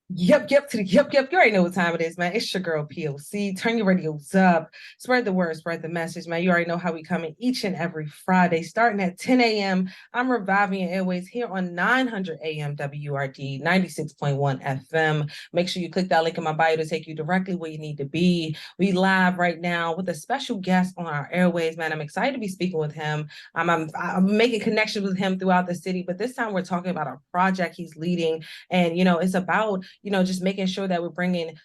Yep, to the yep. You already know what time it is, man. It's your girl POC. Turn your radios up. Spread the word, spread the message, man. You already know how we come in each and every Friday, starting at 10 a.m. I'm reviving your airways here on 900 AM WRD, 96.1 FM. Make sure you click that link in my bio to take you directly where you need to be. We live right now with a special guest on our airways, man. I'm excited to be speaking with him. I'm making connections with him throughout the city, but this time we're talking about a project he's leading, and it's about just making sure that we're bringing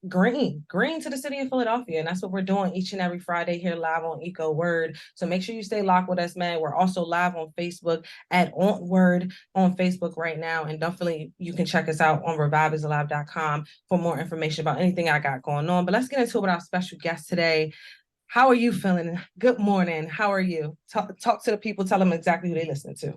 green to the city of Philadelphia. And that's what we're doing each and every Friday here live on Eco WURD. So make sure you stay locked with us, man. We're also live on Facebook at WURD on Facebook right now. And definitely you can check us out on reviveisalive.com for more information about anything I got going on. But let's get into it with our special guest today. How are you feeling? Good morning. How are you? Talk to the people. Tell them exactly who they listen to.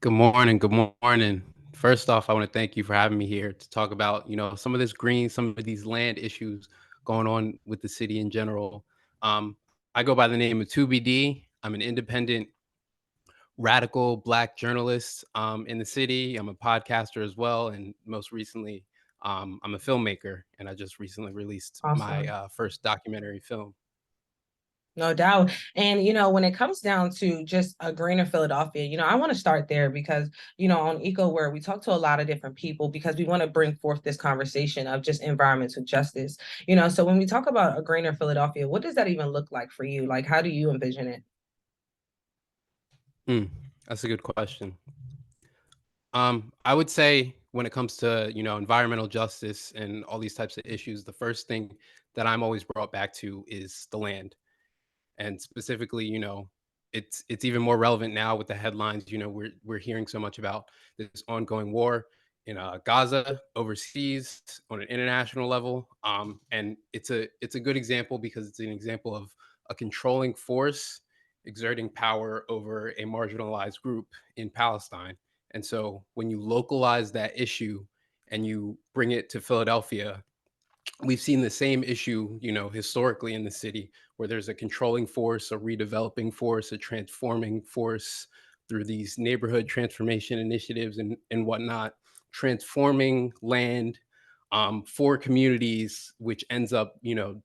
Good morning. Good morning. First off, I want to thank you for having me here to talk about, some of this green, some of these land issues going on with the city in general. I go by the name of 2BD. I'm an independent, radical Black journalist in the city. I'm a podcaster as well. And most recently, I'm a filmmaker. And I just recently released my Awesome. first documentary film. No doubt. And, when it comes down to just a greener Philadelphia, I want to start there because, on Eco WURD, we talk to a lot of different people because we want to bring forth this conversation of just environmental justice. So when we talk about a greener Philadelphia, what does that even look like for you? Like, how do you envision it? Hmm, that's a good question. I would say when it comes to, environmental justice and all these types of issues, the first thing that I'm always brought back to is the land. And specifically, it's even more relevant now with the headlines. We're hearing so much about this ongoing war in Gaza, overseas, on an international level. And it's a good example because it's an example of a controlling force exerting power over a marginalized group in Palestine. And so when you localize that issue and you bring it to Philadelphia, we've seen the same issue, historically in the city, where there's a controlling force, a redeveloping force, a transforming force through these neighborhood transformation initiatives and whatnot, transforming land for communities, which ends up,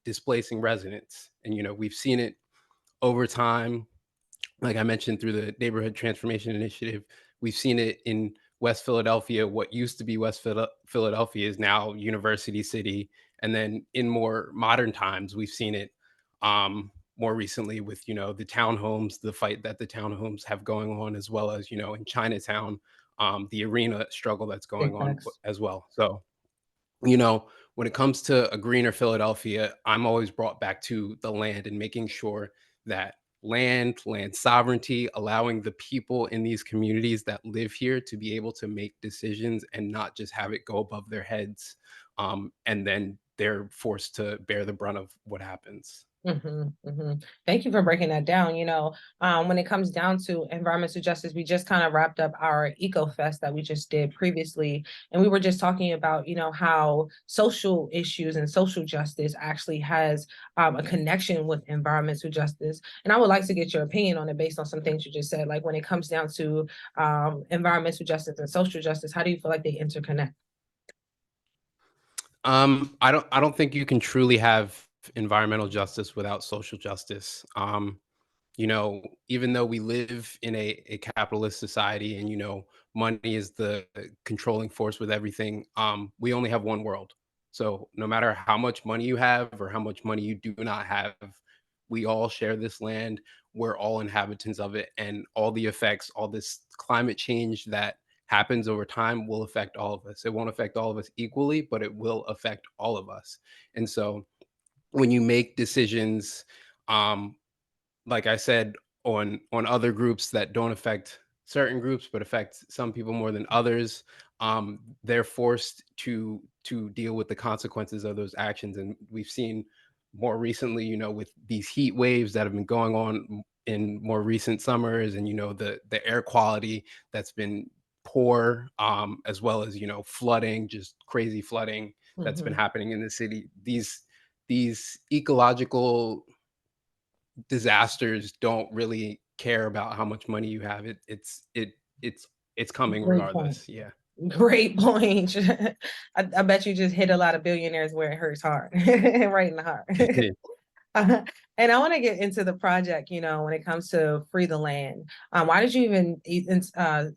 displacing residents. And, we've seen it over time, like I mentioned, through the neighborhood transformation initiative. We've seen it in West Philadelphia. What used to be Philadelphia is now University City. And then in more modern times, we've seen it more recently with, the townhomes, the fight that the townhomes have going on, as well as, in Chinatown, the arena struggle that's Big going on facts. as well. So, you know, when it comes to a greener Philadelphia, I'm always brought back to the land and making sure that land sovereignty, allowing the people in these communities that live here to be able to make decisions and not just have it go above their heads. And then they're forced to bear the brunt of what happens. Thank you for breaking that down. When it comes down to environmental justice, we just kind of wrapped up our Eco Fest that we just did previously. And we were just talking about, how social issues and social justice actually has a connection with environmental justice. And I would like to get your opinion on it based on some things you just said. Like when it comes down to environmental justice and social justice, how do you feel like they interconnect? I don't think you can truly have environmental justice without social justice. Even though we live in a capitalist society and, money is the controlling force with everything, we only have one world. So no matter how much money you have or how much money you do not have, we all share this land. We're all inhabitants of it. And all the effects, all this climate change that happens over time will affect all of us. It won't affect all of us equally, but it will affect all of us. And so when you make decisions, um, like I said, on other groups that don't affect certain groups but affect some people more than others, they're forced to deal with the consequences of those actions. And we've seen more recently, with these heat waves that have been going on in more recent summers, and the air quality that's been poor, as well as flooding, just crazy flooding that's been Mhm. happening in the city. These ecological disasters don't really care about how much money you have. It's coming Great point. regardless. Yeah. Great point. I bet you just hit a lot of billionaires where it hurts hard, right in the heart. Uh, and I want to get into the project, when it comes to Free the Land. Why did you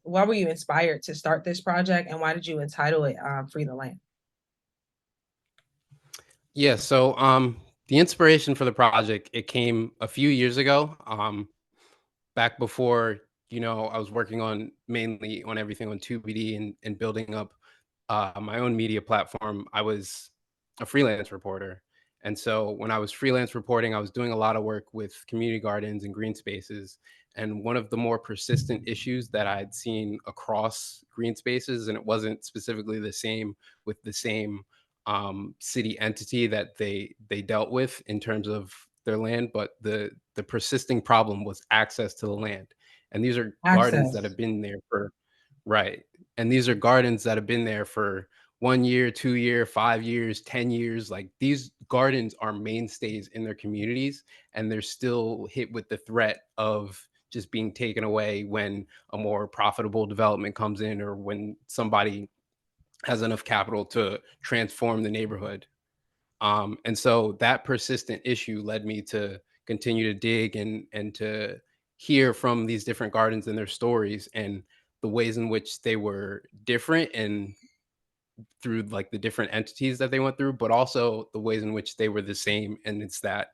why were you inspired to start this project, and why did you entitle it Free the Land? Yeah, so the inspiration for the project, it came a few years ago. Back before, I was working on mainly on everything on 2BD and building up my own media platform. I was a freelance reporter. And so when I was freelance reporting, I was doing a lot of work with community gardens and green spaces. And one of the more persistent issues that I had seen across green spaces, and it wasn't specifically the same with the same city entity that they dealt with in terms of their land, but the persisting problem was access to the land. And these are gardens that Access. have been there for right. And these are gardens that have been there for 1 year, 2 year, 5 years, 10 years. Like these gardens are mainstays in their communities, and they're still hit with the threat of just being taken away when a more profitable development comes in or when somebody has enough capital to transform the neighborhood. And so that persistent issue led me to continue to dig and to hear from these different gardens and their stories and the ways in which they were different and through like the different entities that they went through, but also the ways in which they were the same. And it's that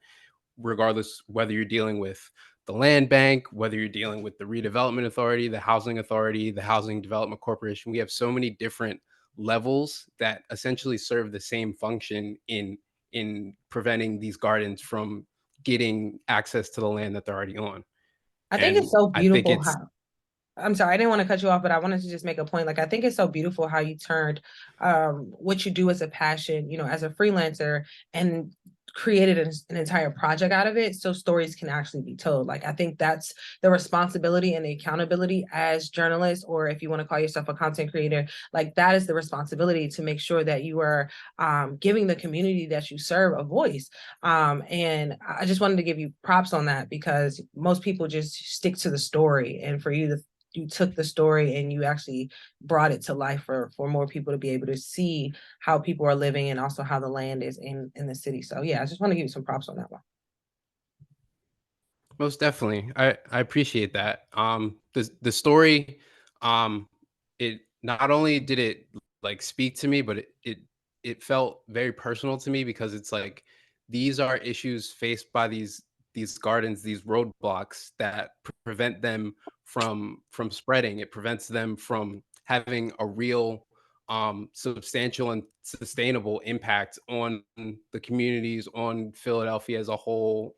regardless whether you're dealing with the land bank, whether you're dealing with the redevelopment authority, the housing authority, the housing development corporation, we have so many different levels that essentially serve the same function in preventing these gardens from getting access to the land that they're already on. I think it's And so I think beautiful it's how I'm sorry, I didn't want to cut you off, but I wanted to just make a point. Like, I think it's so beautiful how you turned what you do as a passion, as a freelancer, and created an entire project out of it so stories can actually be told. Like, I think that's the responsibility and the accountability as journalists, or if you want to call yourself a content creator, like that is the responsibility to make sure that you are giving the community that you serve a voice. And I just wanted to give you props on that because most people just stick to the story. And for you took the story and you actually brought it to life for more people to be able to see how people are living and also how the land is in the city. So yeah, I just want to give you some props on that one. most definitely. I appreciate that. The story, it not only did it like speak to me, but it felt very personal to me because it's like these are issues faced by these gardens, these roadblocks that prevent them from spreading. It prevents them from having a real substantial and sustainable impact on the communities, on Philadelphia as a whole.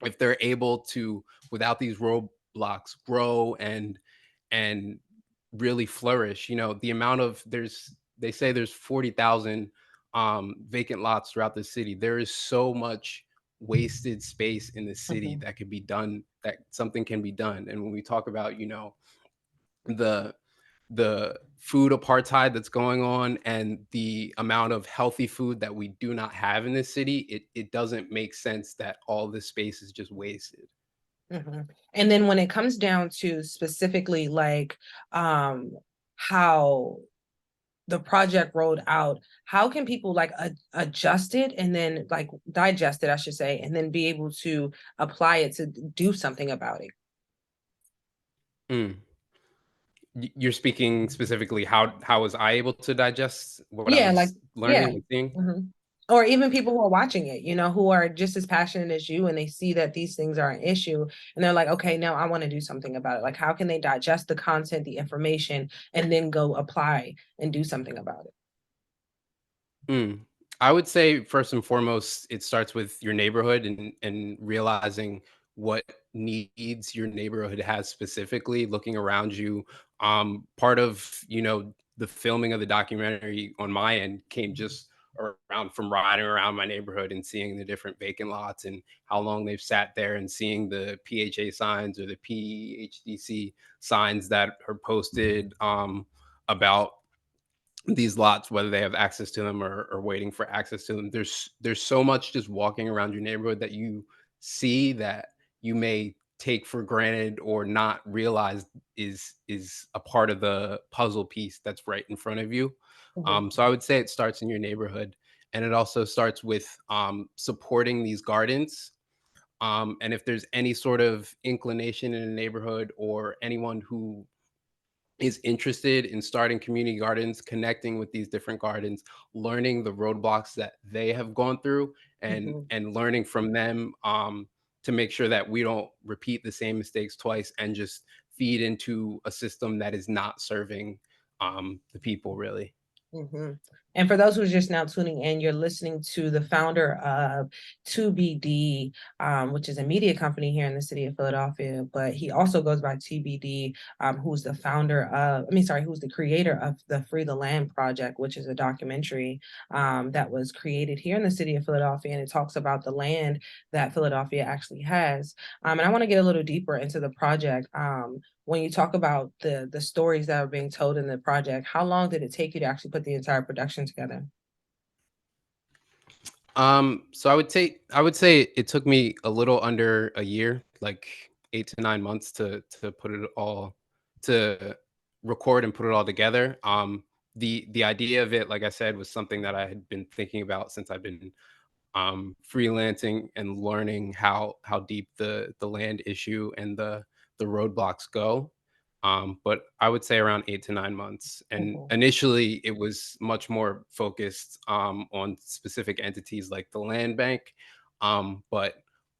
If they're able to, without these roadblocks, grow and really flourish. The amount of they say there's 40,000 vacant lots throughout the city. There is so much wasted space in the city Mhm. that could be done, that something can be done. And when we talk about, the the food apartheid that's going on and the amount of healthy food that we do not have in this city, it doesn't make sense that all this space is just wasted. Mhm. And then when it comes down to specifically like how the project rolled out, how can people like adjust it and then like digest it, I should say, and then be able to apply it to do something about it? Mm. You're speaking specifically how was I able to digest what I Yeah, like was learning yeah. and seeing? Mhm. Or even people who are watching it, who are just as passionate as you and they see that these things are an issue and they're like, okay, now I want to do something about it. Like, how can they digest the content, the information, and then go apply and do something about it? Mm. I would say first and foremost, it starts with your neighborhood and realizing what needs your neighborhood has specifically, looking around you. Part of, the filming of the documentary on my end came just around from riding around my neighborhood and seeing the different vacant lots and how long they've sat there and seeing the PHA signs or the PHDC signs that are posted about these lots, whether they have access to them or waiting for access to them. There's so much just walking around your neighborhood that you see that you may take for granted or not realize is a part of the puzzle piece that's right in front of you. Mhm, So I would say it starts in your neighborhood, and it also starts with supporting these gardens. And if there's any sort of inclination in a neighborhood or anyone who is interested in starting community gardens, connecting with these different gardens, learning the roadblocks that they have gone through, mhm, and learning from them, to make sure that we don't repeat the same mistakes twice and just feed into a system that is not serving the people really. mhm. And for those who's just now tuning in, you're listening to the founder of 2BD, which is a media company here in the city of Philadelphia, but he also goes by TBD, who's the founder of, I mean, sorry, who's the creator of the Free the Land Project, which is a documentary that was created here in the city of Philadelphia. And it talks about the land that Philadelphia actually has. And I want to get a little deeper into the project. When you talk about the stories that are being told in the project, how long did it take you to actually put the entire production together? So I would say it took me a little under a year, like 8 to 9 months to put it all to record and put it all together. The idea of it, like I said, was something that I had been thinking about since I've been freelancing and learning how deep the land issue and the roadblocks go. But I would say around 8 to 9 months. And Mhm, initially, it was much more focused on specific entities like the land bank. But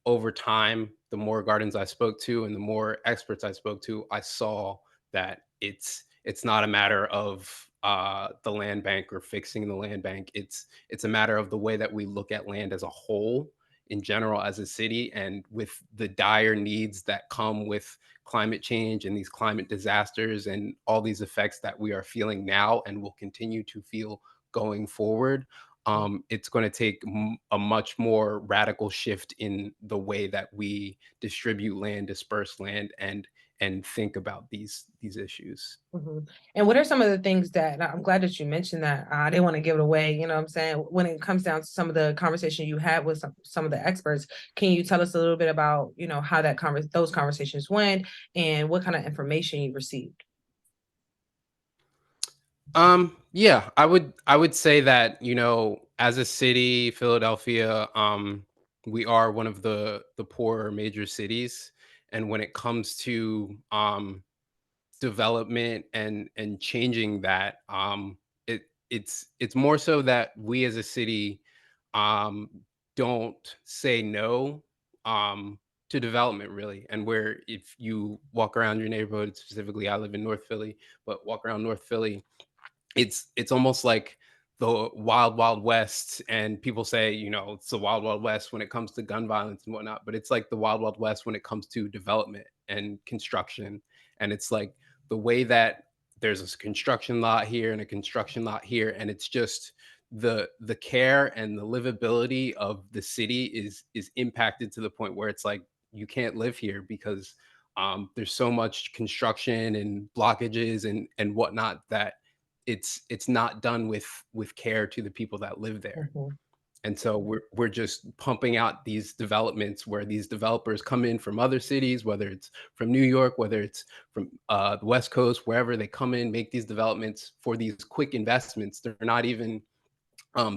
over time, the more gardens I spoke to and the more experts I spoke to, I saw that it's not a matter of the land bank or fixing the land bank. It's a matter of the way that we look at land as a whole in general as a city, and with the dire needs that come with climate change and these climate disasters and all these effects that we are feeling now and will continue to feel going forward. It's going to take a much more radical shift in the way that we distribute land, disperse land, and think about these issues. mhm. And what are some of the things that, I'm glad that you mentioned that. I didn't want to give it away, you know what I'm saying? When it comes down to some of the conversation you had with some of the experts, can you tell us a little bit about, how those conversations went and what kind of information you received? Yeah, I would say that, as a city, Philadelphia, we are one of the poorer major cities. And when it comes to development and changing that, it's more so that we as a city um don't say no to development really. And where if you walk around your neighborhood, specifically I live in North Philly, but walk around North Philly, it's almost like the wild wild west. And people say, it's the wild wild west when it comes to gun violence and whatnot, but it's like the wild wild west when it comes to development and construction. And it's like the way that there's a construction lot here and a construction lot here, and it's just the care and the livability of the city is impacted to the point where it's like you can't live here because there's so much construction and blockages and whatnot that it's not done with care to the people that live there. Mhm, And so we're just pumping out these developments where these developers come in from other cities, whether it's from New York, whether it's from the West Coast, wherever they come in, make these developments for these quick investments. They're not even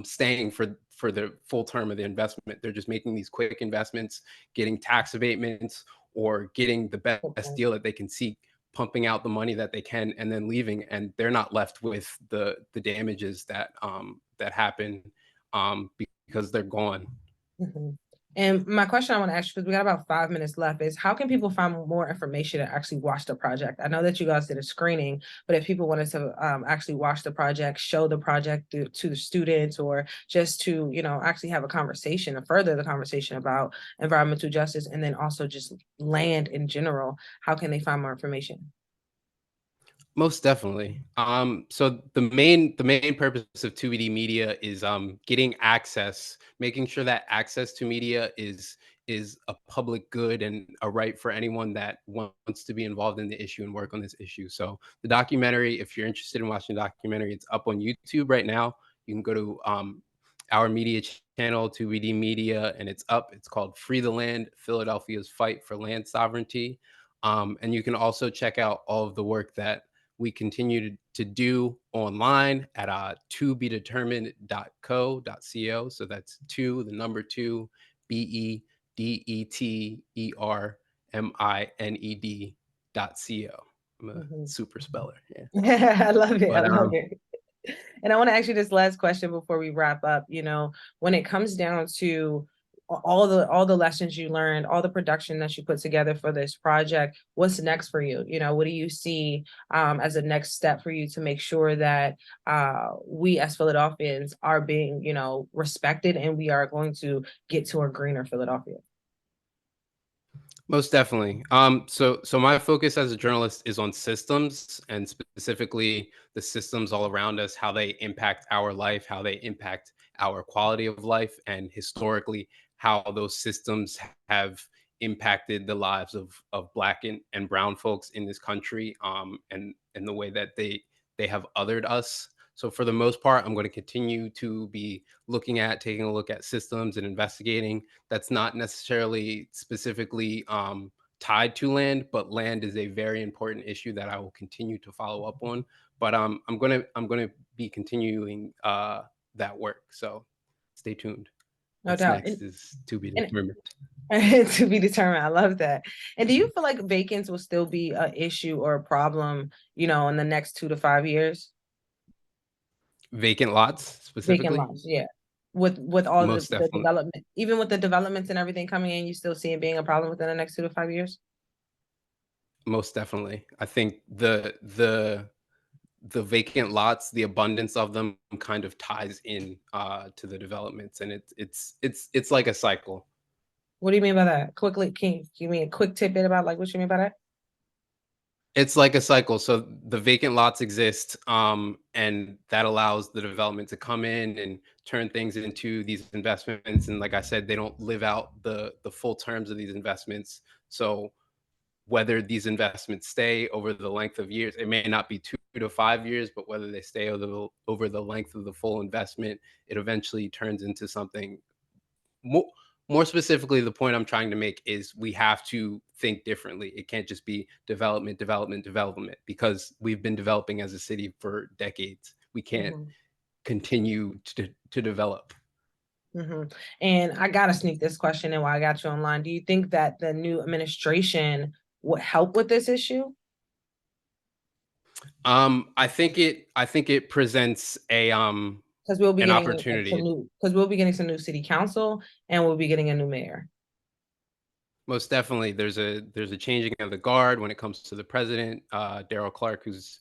staying for the full term of the investment. They're just making these quick investments, getting tax abatements, or getting the best mhm, deal that they can seek, pumping out the money that they can, and then leaving. And they're not left with the damages that happen because they're gone. mhm. And my question I want to ask you, because we got about 5 minutes left, is how can people find more information and actually watch the project? I know that you guys did a screening, but if people wanted to actually watch the project, show the project to the students, or just to, actually have a conversation and further the conversation about environmental justice and then also just land in general, how can they find more information? Most definitely. So the main purpose of 2BD Media is getting access, making sure that access to media is a public good and a right for anyone that wants to be involved in the issue and work on this issue. So the documentary, if you're interested in watching the documentary, it's up on YouTube right now. You can go to our media channel, 2BD Media, and it's up. It's called Free the Land, Philadelphia's Fight for Land Sovereignty. And you can also check out all of the work that we continue to do online at tobedetermined.co.co. So that's two, the number two, BEDETERMINED.co. I'm a Mhm. super speller. Yeah. I love it. I But love it. And I want to ask you this last question before we wrap up. When it comes down to all the lessons you learned, all the production that you put together for this project, what's next for you? What do you see as a next step for you to make sure that we as Philadelphians are being, respected, and we are going to get to a greener Philadelphia? most definitely. So my focus as a journalist is on systems, and specifically the systems all around us, how they impact our life, how they impact our quality of life, and historically how those systems have impacted the lives of Black and brown folks in this country, and the way that they have othered us. So for the most part, I'm going to continue to be taking a look at systems and investigating. That's not necessarily specifically tied to land, but land is a very important issue that I will continue to follow up on. But I'm gonna be continuing that work. So stay tuned. No What's doubt. next is to be And determined. to be determined. I love that. And do you feel like vacants will still be an issue or a problem, in the next 2 to 5 years? Vacant lots Vacant specifically, lots, yeah. With all most the definitely, development, even with the developments and everything coming in, you still see it being a problem within the next 2 to 5 years? most definitely. I think the vacant lots, the abundance of them kind of ties in to the developments, and it's like a cycle. What do you mean by that? Quickly, can you give me a quick tidbit about like what you mean by that? It's like a cycle. So the vacant lots exist, and that allows the development to come in and turn things into these investments. And like I said, they don't live out the full terms of these investments. So whether these investments stay over the length of years, it may not be 2 to 5 years, but whether they stay over the length of the full investment, it eventually turns into something more. More specifically, the point I'm trying to make is we have to think differently. It can't just be development, development, development, because we've been developing as a city for decades. We can't Mhm. continue to develop. hmm And I gotta sneak this question in while I got you online. Do you think that the new administration would help with this issue? I think it presents Because we'll be an getting some opportunity. new, because we'll be getting some new city council, and we'll be getting a new mayor. Most definitely, there's a changing of the guard when it comes to the president, Daryl Clark, who's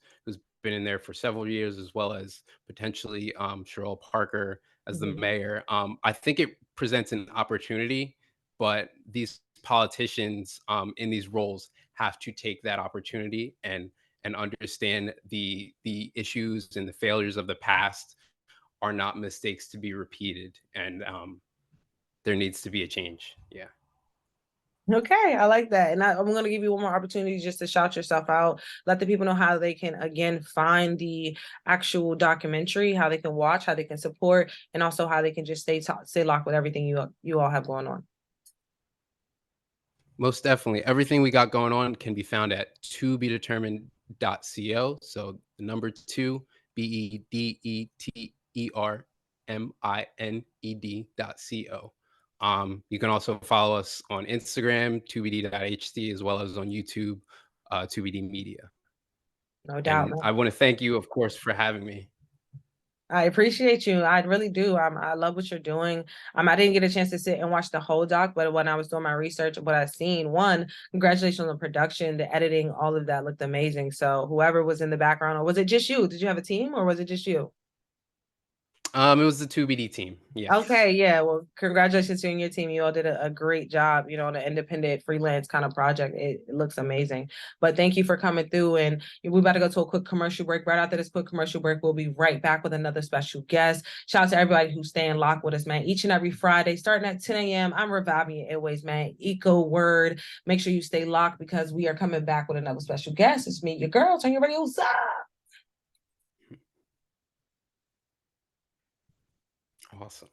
been in there for several years, as well as potentially Sherrill Parker as the Mhm. mayor. I think it presents an opportunity, but these politicians in these roles have to take that opportunity and understand the issues and the failures of the past are not mistakes to be repeated, and there needs to be a change. Yeah. Okay, I like that. And I'm going to give you one more opportunity just to shout yourself out. Let the people know how they can, again, find the actual documentary, how they can watch, how they can support, and also how they can just stay locked with everything you all have going on. Most definitely. Everything we got going on can be found at tobedetermined.co. So the number two, BEDETERMINED.co. You can also follow us on Instagram, 2bd.ht, as well as on YouTube, 2bd Media. No doubt, And man. I want to thank you, of course, for having me. I appreciate you. I really do. I love what you're doing. I didn't get a chance to sit and watch the whole doc, but when I was doing my research, what I seen, one, congratulations on the production, the editing, all of that looked amazing. So whoever was in the background, or was it just you? Did you have a team, or was it just you? It was the 2BD team. Yes. Okay, yeah. Well, congratulations to you and your team. You all did a great job, on an independent freelance kind of project. It looks amazing. But thank you for coming through. And we about to go to a quick commercial break. Right after this quick commercial break, we'll be right back with another special guest. Shout out to everybody who's staying locked with us, man. Each and every Friday, starting at 10 a.m. I'm reviving your airways, man. Eco WURD. Make sure you stay locked because we are coming back with another special guest. It's me, your girl. Turn your radios up. Awesome.